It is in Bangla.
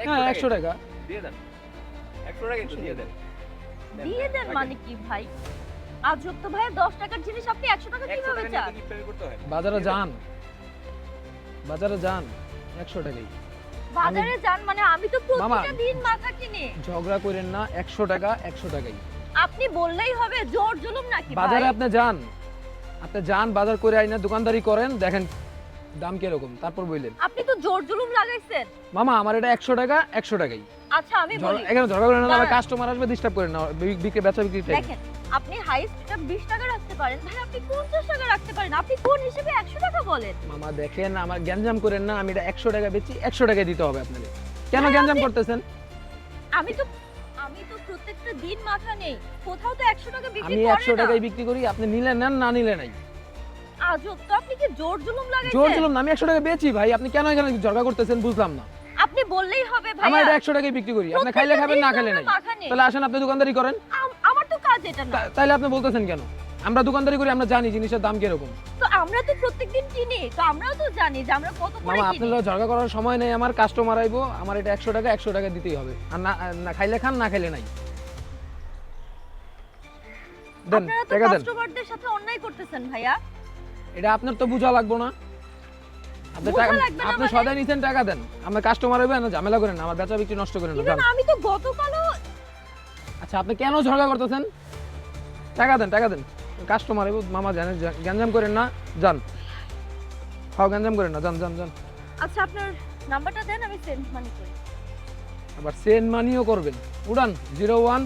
হ্যাঁ 100 টাকা দিয়ে দেন 100 টাকা কিন্তু দিয়ে দেন দিয়ে দেন মানে কি ভাই? আজব তো ভাই, 10 টাকার জিনিস আপনি 100 টাকা 100 কিভাবে টাকা চান? নিয়ে কি করতে হয় বাজারে যান 100 টাকাই বাজারে যান মানে আমি তো মামা, প্রতিটা দিন মাথা কিনি। ঝগড়া করেন না 100 টাকাই আপনি বললেই হবে, জোর জুলুম নাকি ভাই? বাজারে আপনি যান বাজার করে আইনা দোকানদারি করেন দেখেন দাম কি রকম তারপর বললেন আপনি তো জোর জুলুম লাগাইছেন। মামা আমার এটা 100 টাকাই আচ্ছা আমি বলি, এখানে ঝগড়া করেন না আমার দাঁড়ান। কাস্টমার আসবে ডিস্টার্ব করেন না বিক্রি বেচা বিক্রি টাইম দেখেন আপনি হাইস্ট এটা 20 টাকা রাখতে পারেন, ভাই আপনি 50 টাকা রাখতে পারেন, আপনি কোন হিসেবে 100 টাকা বলেন? মামা দেখেন আমার গ্যাঞ্জাম করেন না আমি এটা 100 টাকা বেচি 100 টাকা দিতে হবে আপনাদের কেন ভাই, গ্যাঞ্জাম আপনি- করতেছেন আমি তো প্রত্যেকটা দিন মাথা নেই, কোথাও তো 100 টাকা বিক্রি আমি করে 100 না। টাকায় বিক্রি করি আপনি নিলে নেন না নিলে নাই আজব তো, আপনি কি জোর জুলুম লাগাইছেন? জোর জুলুম না আমি 100 টাকা বেচি ভাই আপনি কেন এখানে ঝগড়া করতেছেন বুঝলাম না আপনি বললেই হবে ভাই। আমার এটা 100 টাকায় বিক্রি করি আপনি খাইলে খাবেন না খাইলে নাই মাথা নেই। তাহলে আসেন আপনি দোকানদারি করেন আমার তো কাজ এটা না। তাহলে আপনি বলতেছেন কেন আমরা দোকানদারি করি আমরা জানি জিনিসের দাম কিরকম তো আমরা তো প্রত্যেকদিন কিনি, তো আমরাও তো জানি যে আমরা কত করে মামা কিনি। আপনারা ঝগড়া করার সময় নেই আমার কাস্টমার আইবো আমার এটা 100 টাকা দিতেই হবে আর না খাইলে খান না খাইলে নাই দেন আপনারা তো টাকা দেন কাস্টমারদের সাথে অন্যায় করতেছেন ভাইয়া। এটা আপনার তো বুঝা লাগবো না আপনি বোঝা টাকা লাগবে না আপনি মানে? সদাই নিছেন টাকা দেন আমার কাস্টমার হইবে না ঝামেলা করেন না আমার বেচা বিক্রি নষ্ট করেন না ইভেন যান। আমি তো গতকালও আচ্ছা আপনি কেন ঝগড়া করতেছেন টাকা দেন কাস্টমার হইব মামা জানেন গ্যাঞ্জাম করেন না যান গ্যাঞ্জাম করেন না যান আচ্ছা আপনার নাম্বারটা দেন, আমি সেন্ড মানি করি। আবার সেন্ড মানিও করবেন উড়ান 01